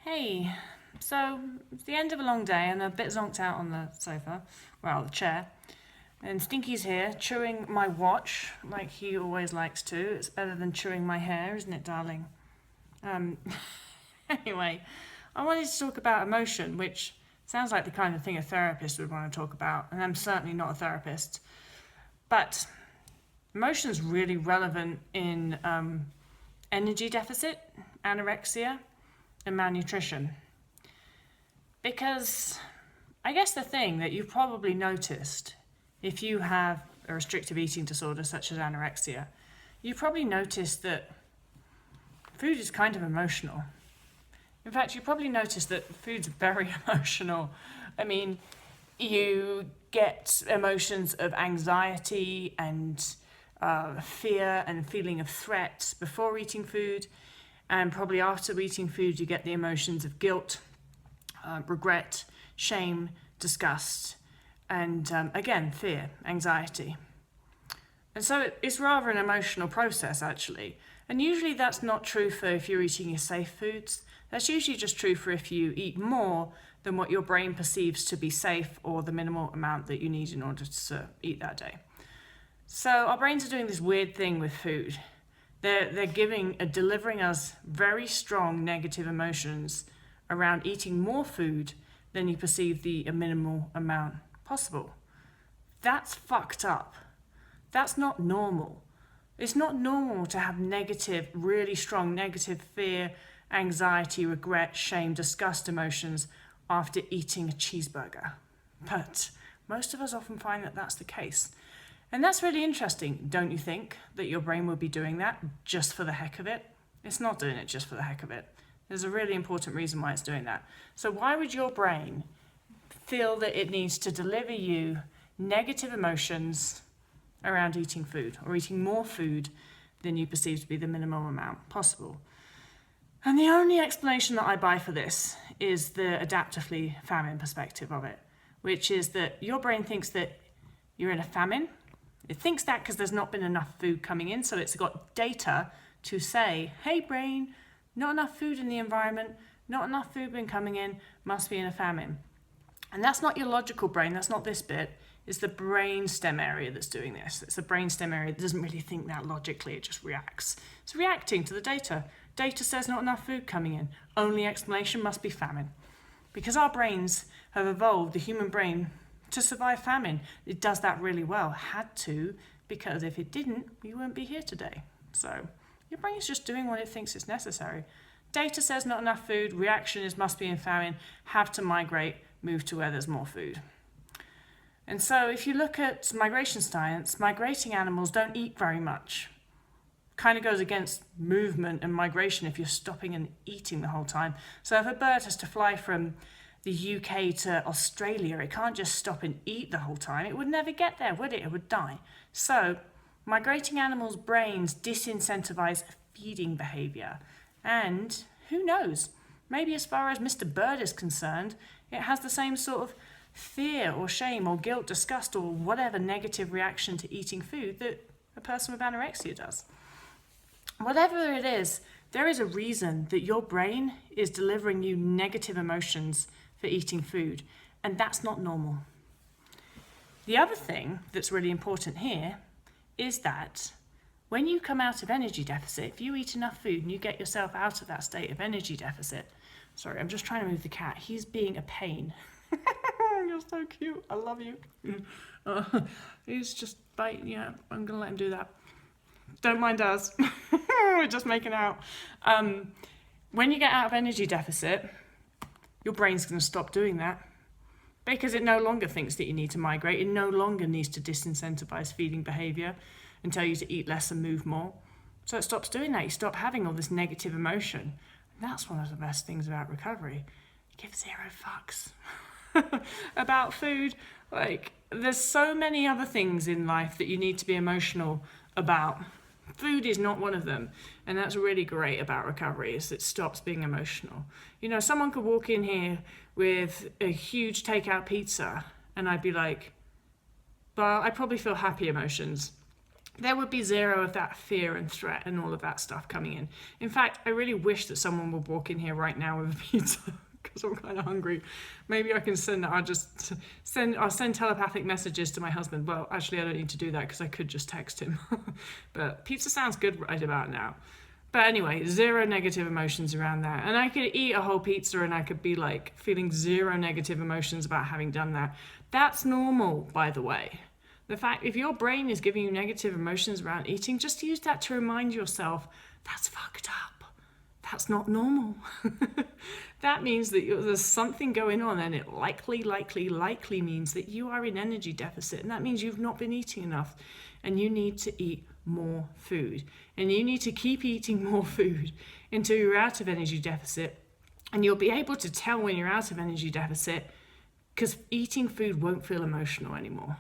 Hey, so it's the end of a long day and I'm a bit zonked out on the sofa, well, the chair. And Stinky's here, chewing my watch like he always likes to. It's better than chewing my hair, isn't it, darling? Um, anyway, I wanted to talk about emotion, which sounds like the kind of thing a therapist would want to talk about, and I'm certainly not a therapist. But emotion's really relevant in energy deficit, anorexia, and malnutrition. Because I guess the thing that you've probably noticed if you have a restrictive eating disorder such as anorexia, you probably noticed that food is kind of emotional. In fact, you probably noticed that food's very emotional. I mean, you get emotions of anxiety and fear and feeling of threat before eating food. And probably after eating food, you get the emotions of guilt, regret, shame, disgust, and again, fear, anxiety. And so it's rather an emotional process, actually. And usually that's not true for if you're eating your safe foods. That's usually just true for if you eat more than what your brain perceives to be safe or the minimal amount that you need in order to eat that day. So our brains are doing this weird thing with food. They're delivering us very strong negative emotions around eating more food than you perceive the minimal amount possible. That's fucked up. That's not normal. It's not normal to have negative, really strong negative fear, anxiety, regret, shame, disgust emotions after eating a cheeseburger. But most of us often find that that's the case. And that's really interesting, don't you think, that your brain would be doing that just for the heck of it? It's not doing it just for the heck of it. There's a really important reason why it's doing that. So why would your brain feel that it needs to deliver you negative emotions around eating food or eating more food than you perceive to be the minimum amount possible? And the only explanation that I buy for this is the adaptively famine perspective of it, which is that your brain thinks that you're in a famine. It thinks that because there's not been enough food coming in, so it's got data to say, hey brain, not enough food in the environment, not enough food been coming in, must be in a famine. And that's not your logical brain, that's not this bit, it's the brainstem area that's doing this. It's the brainstem area that doesn't really think that logically, it just reacts. It's reacting to the data. Data says not enough food coming in. Only explanation must be famine. Because our brains have evolved, the human brain, to survive famine. It does that really well, had to, because if it didn't, we wouldn't be here today. So your brain is just doing what it thinks is necessary. Data says not enough food, reaction is must be in famine, have to migrate, move to where there's more food. And so if you look at migration science, migrating animals don't eat very much. Kind of goes against movement and migration if you're stopping and eating the whole time. So if a bird has to fly from the UK to Australia, it can't just stop and eat the whole time. It would never get there, would it? It would die. So migrating animals' brains disincentivize feeding behavior. And who knows, maybe as far as Mr. Bird is concerned, it has the same sort of fear or shame or guilt, disgust or whatever negative reaction to eating food that a person with anorexia does. Whatever it is, there is a reason that your brain is delivering you negative emotions for eating food, and that's not normal. The other thing that's really important here is that when you come out of energy deficit, if you eat enough food and you get yourself out of that state of energy deficit, sorry, I'm just trying to move the cat. He's being a pain. You're so cute. I love you. He's just biting. Yeah, I'm going to let him do that. Don't mind us. We're just making out. When you get out of energy deficit, your brain's going to stop doing that because it no longer thinks that you need to migrate. It no longer needs to disincentivize feeding behavior and tell you to eat less and move more. So it stops doing that. You stop having all this negative emotion. And that's one of the best things about recovery. Give zero fucks about food. Like, there's so many other things in life that you need to be emotional about. Food is not one of them, and that's really great about recovery, is it stops being emotional. You know, someone could walk in here with a huge takeout pizza and I'd be like, well, I'd probably feel happy emotions, there would be zero of that fear and threat and all of that stuff coming in. In fact, I really wish that someone would walk in here right now with a pizza because I'm kind of hungry. Maybe I can I'll send telepathic messages to my husband. Well, actually, I don't need to do that because I could just text him. But pizza sounds good right about now. But anyway, zero negative emotions around that. And I could eat a whole pizza and I could be like feeling zero negative emotions about having done that. That's normal, by the way. The fact, if your brain is giving you negative emotions around eating, just use that to remind yourself, that's fucked up. That's not normal. That means that there's something going on, and it likely means that you are in energy deficit, and that means you've not been eating enough, and you need to eat more food. And you need to keep eating more food until you're out of energy deficit, and you'll be able to tell when you're out of energy deficit because eating food won't feel emotional anymore.